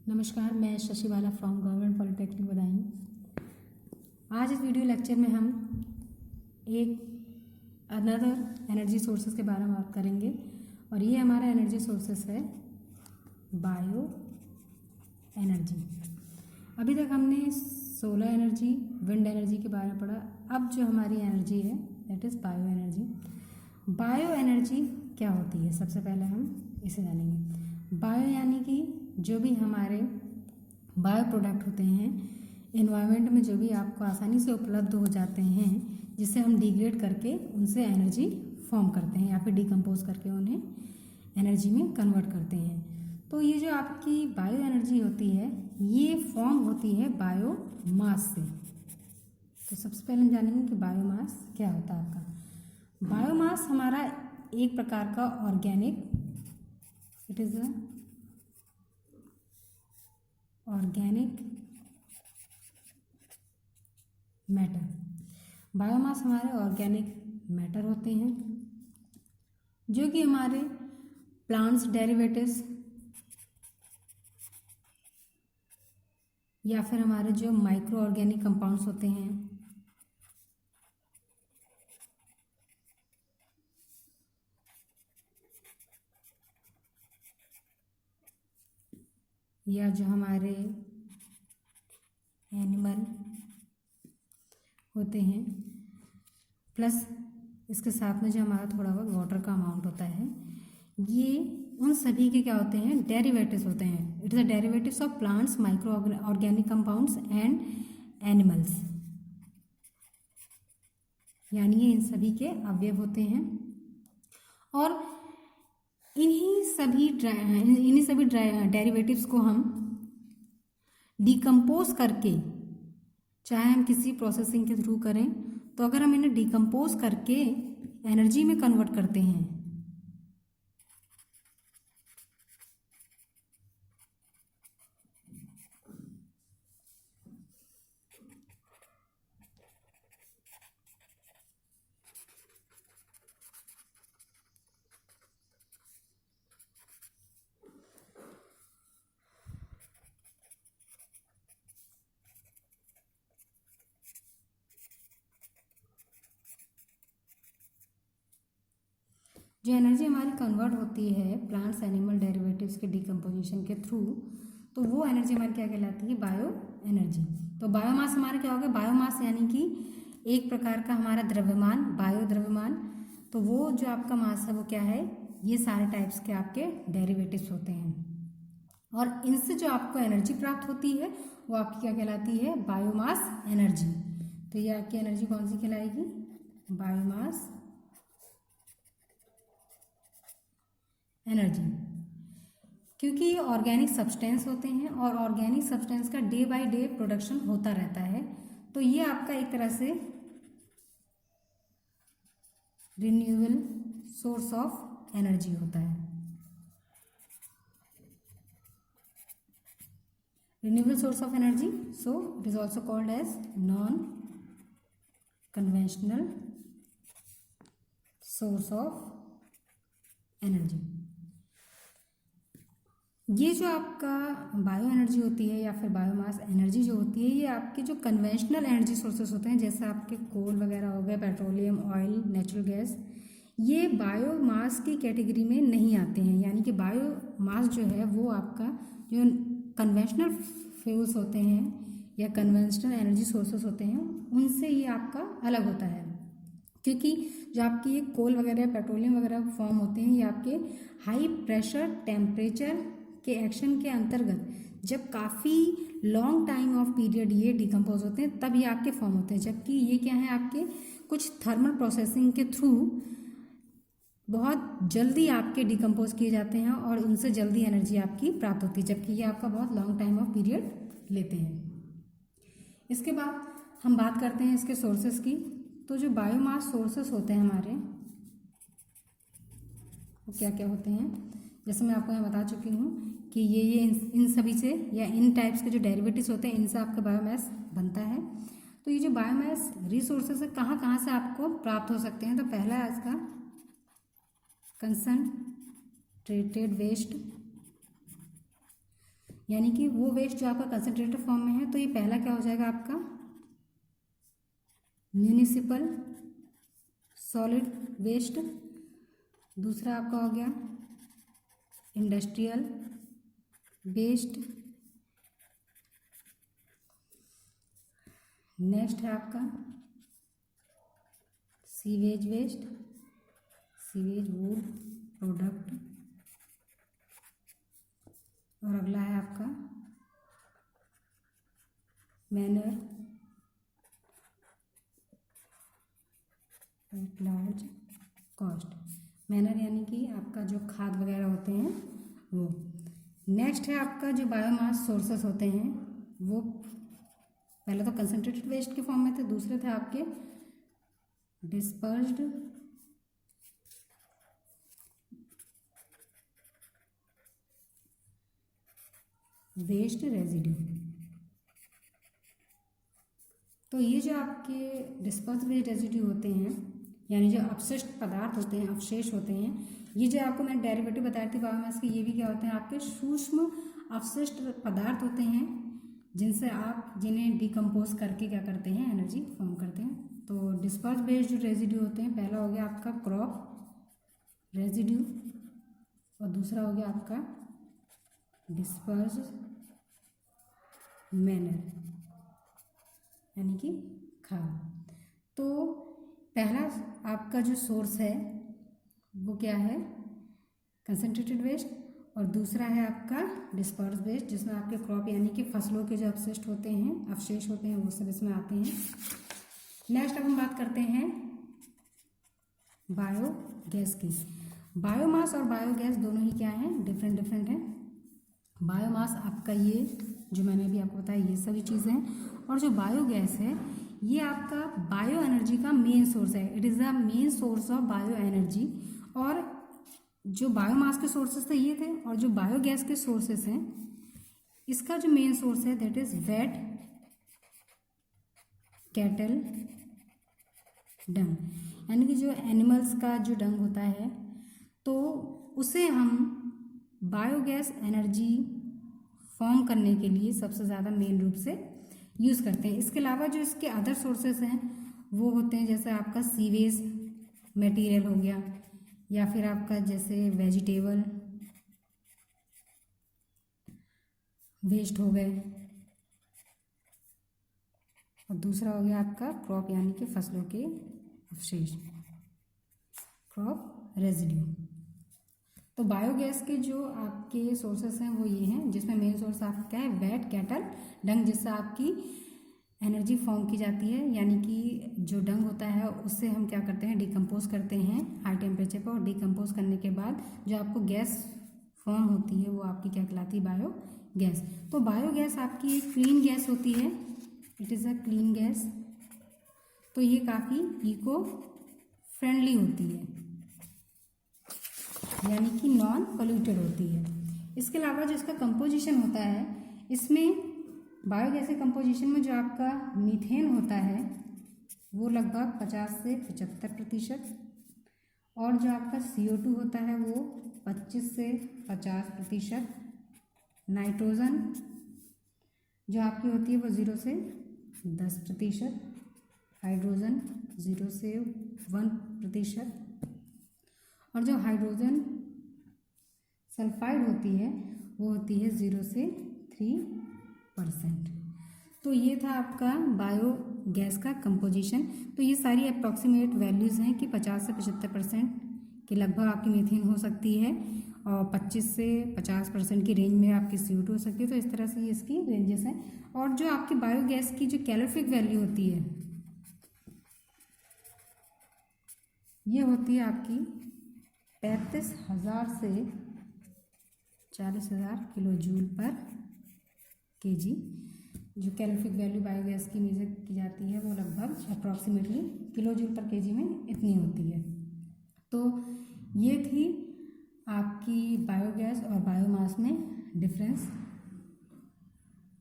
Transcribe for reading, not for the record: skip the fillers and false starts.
नमस्कार, मैं शशि बाला from government polytechnic Badaun. आज इस वीडियो लेक्चर में हम एक अनदर एनर्जी सोर्सेज के बारे में बात करेंगे और ये हमारा एनर्जी सोर्सेस है बायो एनर्जी। अभी तक हमने सोलर एनर्जी, विंड एनर्जी के बारे में पढ़ा। अब जो हमारी एनर्जी है that is bio energy. Bio energy क्या होती है, सबसे पहले हम इसे जानेंगे। बायो यानी कि जो भी हमारे बायो प्रोडक्ट होते हैं एनवायरनमेंट में, जो भी आपको आसानी से उपलब्ध हो जाते हैं, जिसे हम डिग्रेड करके उनसे एनर्जी फॉर्म करते हैं या फिर डिकम्पोज करके उन्हें एनर्जी में कन्वर्ट करते हैं। तो ये जो आपकी बायो एनर्जी होती है ये फॉर्म होती है बायो मास से। तो सबसे पहले हम जानेंगे कि बायोमास क्या होता है आपका। बायोमास हमारा एक प्रकार का organic, it is a organic matter. Biomass हमारे ऑर्गेनिक मैटर होते हैं जो कि हमारे प्लांट्स डेरिवेटिव्स या फिर हमारे जो माइक्रो ऑर्गेनिक कंपाउंड्स होते हैं या जो हमारे एनिमल होते हैं, प्लस इसके साथ में जो हमारा थोड़ा बहुत वाटर का अमाउंट होता है, ये उन सभी के क्या होते हैं, डेरिवेटिव्स होते हैं। It is a derivatives of plants, micro organic compounds and animals, यानी ये इन सभी के अवयव होते हैं। और इन्हीं सभी डेरिवेटिव्स को हम डिकम्पोज करके, चाहे हम किसी प्रोसेसिंग के थ्रू करें, तो अगर हम इन्हें डिकम्पोज करके एनर्जी में कन्वर्ट करते हैं जो एनर्जी हमारी कन्वर्ट होती है प्लांट्स एनिमल डेरिवेटिव्स के डिकम्पोजिशन के थ्रू, तो वो एनर्जी हमारी क्या कहलाती है, बायो एनर्जी। तो बायोमास हमारा क्या होगा, बायोमास यानी कि एक प्रकार का हमारा द्रव्यमान, बायो द्रव्यमान। तो वो जो आपका मास है वो क्या है, ये सारे टाइप्स के आपके डेरिवेटिव्स होते हैं और इनसे जो आपको एनर्जी प्राप्त होती है वो आपकी क्या कहलाती है, बायोमास एनर्जी। तो ये आपकी एनर्जी कौन सी कहलाएगी, बायोमास एनर्जी। क्योंकि ये ऑर्गेनिक सब्सटेंस होते हैं और ऑर्गेनिक सब्सटेंस का डे बाय डे प्रोडक्शन होता रहता है, तो ये आपका एक तरह से रिन्यूएबल सोर्स ऑफ एनर्जी होता है। Renewable source of energy, so it is also called as non conventional source of energy. ये जो आपका बायो एनर्जी होती है या फिर बायोमास एनर्जी जो होती है, ये आपके जो कन्वेंशनल एनर्जी सोर्सेस होते हैं, जैसे आपके कोल वगैरह हो गए, पेट्रोलियम, ऑयल, नेचुरल गैस, ये बायोमास की कैटेगरी में नहीं आते हैं। यानी कि बायोमास जो है वो आपका जो कन्वेंशनल फ्यूल्स होते हैं या कन्वेंशनल एनर्जी सोर्सेस होते हैं उनसे ये आपका अलग होता है। क्योंकि जो आपकी ये कोल वगैरह, पेट्रोलियम वगैरह फॉर्म होते हैं, ये आपके हाई प्रेशर टेम्परेचर के एक्शन के अंतर्गत जब काफ़ी लॉन्ग टाइम ऑफ पीरियड ये डिकम्पोज होते हैं तब ये आपके फॉर्म होते हैं। जबकि ये क्या है, आपके कुछ थर्मल प्रोसेसिंग के थ्रू बहुत जल्दी आपके डिकम्पोज किए जाते हैं और उनसे जल्दी एनर्जी आपकी प्राप्त होती है, जबकि ये आपका बहुत लॉन्ग टाइम ऑफ पीरियड लेते हैं। इसके बाद हम बात करते हैं इसके सोर्सेस की। तो जो बायोमास सोर्सेस होते हैं हमारे, वो क्या क्या होते हैं, जैसे मैं आपको यहाँ बता चुकी हूँ कि ये इन सभी से या इन टाइप्स के जो डेरिवेटिव्स होते हैं इनसे आपका बायोमास बनता है। तो ये जो बायोमास रिसोर्सेज है कहाँ से आपको प्राप्त हो सकते हैं, तो पहला है इसका कंसंट्रेटेड वेस्ट, यानी कि वो वेस्ट जो आपका कंसनट्रेटेड फॉर्म में है, तो ये पहला क्या हो जाएगा आपका म्यूनिसिपल सॉलिड वेस्ट, दूसरा आपका हो गया इंडस्ट्रियल वेस्ट, नेक्स्ट है आपका sewage waste, sewage wood product, और अगला है आपका manure at large cost, manure यानी कि आपका जो खाद वगैरह होते हैं वो। नेक्स्ट है आपका जो बायोमास सोर्सेस होते हैं, वो पहले तो कंसनट्रेटेड वेस्ट के फॉर्म में थे, दूसरे थे आपके डिस्पर्स्ड वेस्ट रेजिड्यू। तो ये जो आपके डिस्पर्स्ड वेस्ट रेजिड्यू होते हैं, यानी जो अपशिष्ट पदार्थ होते हैं, अवशेष होते हैं, ये जो आपको मैंने डेरिवेटिव बताए थे बायोमास के, ये भी क्या होते हैं आपके सूक्ष्म अवशिष्ट पदार्थ होते हैं, जिनसे आप जिन्हें डिकम्पोज करके क्या करते हैं, एनर्जी फॉर्म करते हैं। तो डिस्पर्स्ड वेस्ट जो रेजिड्यू होते हैं, पहला हो गया आपका क्रॉप रेजिड्यू, और दूसरा हो गया आपका डिस्पर्स्ड मैनर यानी कि खाद। तो पहला आपका जो सोर्स है वो क्या है, कंसनट्रेटेड वेस्ट, और दूसरा है आपका डिस्पर्स्ड वेस्ट, जिसमें आपके क्रॉप यानी कि फसलों के जो अपशिष्ट होते हैं, अवशेष होते हैं, वो सब इसमें आते हैं। नेक्स्ट अब हम बात करते हैं बायोगैस की। बायोमास और बायोगैस दोनों ही क्या हैं, डिफरेंट हैं। बायोमास आपका ये जो मैंने अभी आपको बताया ये सभी चीज़ें हैं, और जो बायोगैस है ये आपका बायो एनर्जी का मेन सोर्स है। It is the main source of bio energy. और जो बायोमास के सोर्सेस थे ये थे, और जो बायोगैस के सोर्सेस हैं, इसका जो मेन सोर्स है that is wet cattle dung, यानी कि जो एनिमल्स का जो डंग होता है, तो उसे हम बायोगैस एनर्जी फॉर्म करने के लिए सबसे ज़्यादा मेन रूप से यूज़ करते हैं। इसके अलावा जो इसके अदर सोर्सेस हैं वो होते हैं, जैसे आपका सीवेज मटेरियल हो गया, या फिर आपका जैसे वेजिटेबल वेस्ट हो गए, और दूसरा हो गया आपका क्रॉप यानी कि फसलों के अवशेष, क्रॉप रेजिड्यू। तो बायोगैस के जो आपके सोर्सेस हैं वो ये हैं, जिसमें मेन सोर्स आपका क्या है, वेट कैटल डंग, जिससे आपकी एनर्जी फॉर्म की जाती है। यानी कि जो डंग होता है उससे हम क्या करते हैं, डिकम्पोज करते हैं हाई टेम्परेचर पर, और डिकम्पोज करने के बाद जो आपको गैस फॉर्म होती है वो आपकी क्या कहलाती है, बायोगैस। तो बायोगैस आपकी एक क्लीन गैस होती है, it is a clean gas. तो ये काफ़ी इको फ्रेंडली होती है, यानी कि नॉन पोल्यूटेड होती है। इसके अलावा जो इसका कंपोजिशन होता है, इसमें बायोगैस के कंपोजिशन में जो आपका मीथेन होता है वो लगभग 50 से 75%, और जो आपका CO2 होता है वो 25 से 50%, नाइट्रोजन जो आपकी होती है वो 0 से 10%, हाइड्रोजन 0 से 1%, और जो हाइड्रोजन सल्फाइड होती है वो होती है 0 से 3%। तो ये था आपका बायोगैस का कंपोजिशन। तो ये सारी अप्रॉक्सीमेट वैल्यूज़ हैं कि 50 से 75% के लगभग आपकी मीथेन हो सकती है, और 25 से 50% की रेंज में आपकी CO2 हो सकती है। तो इस तरह से ये इसकी रेंजेस हैं। और जो आपकी बायोगैस की जो कैलोरीफिक वैल्यू होती है ये होती है आपकी 35,000 से 40,000 किलो जूल पर kg। जो कैलोरीफिक वैल्यू बायोगैस की मेजर की जाती है वो लगभग अप्रॉक्सीमेटली किलो जूल पर kg में इतनी होती है। तो ये थी आपकी बायोगैस और बायोमास में डिफरेंस।